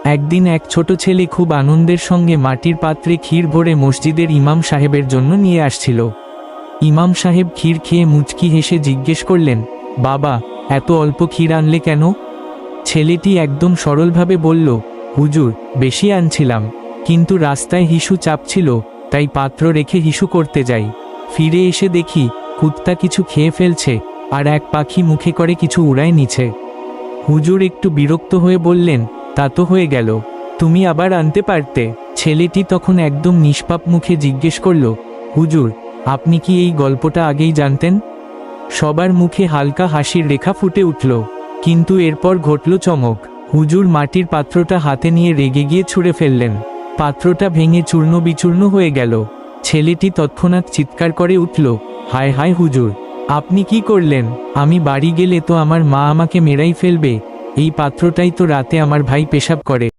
একদিন এক ছোট ছেলে খুব আনন্দের সঙ্গে মাটির পাত্রে ক্ষীর ভরে মসজিদের ইমাম সাহেবের জন্য নিয়ে আসছিল। ইমাম সাহেব ক্ষীর খেয়ে মুচকি হেসে জিজ্ঞেস করলেন, বাবা, এত অল্প ক্ষীর আনলে কেন? ছেলেটি একদম সরলভাবে বলল, হুজুর, বেশি আনছিলাম, কিন্তু রাস্তায় হিসু চাপছিল, তাই পাত্র রেখে হিসু করতে যাই। ফিরে এসে দেখি কুত্তা কিছু খেয়ে ফেলছে, আর এক পাখি মুখে করে কিছু উড়ায় নিছে। হুজুর একটু বিরক্ত হয়ে বললেন, তা তো হয়ে গেল, তুমি আবার আনতে পারতে। ছেলেটি তখন একদম নিষ্পাপ মুখে জিজ্ঞেস করল, হুজুর, আপনি কি এই গল্পটা আগেই জানতেন? সবার মুখে হালকা হাসির রেখা ফুটে উঠল, কিন্তু এরপর ঘটল চমক। হুজুর মাটির পাত্রটা হাতে নিয়ে রেগে গিয়ে ছুঁড়ে ফেললেন। পাত্রটা ভেঙে চূর্ণ বিচূর্ণ হয়ে গেল। ছেলেটি তৎক্ষণাৎ চিৎকার করে উঠল, হায় হায় হুজুর, আপনি কি করলেন? আমি বাড়ি গেলে তো আমার মা আমাকে মেরেই ফেলবে। এই পাত্রটাই তো রাতে আমার ভাই পেশাব করে।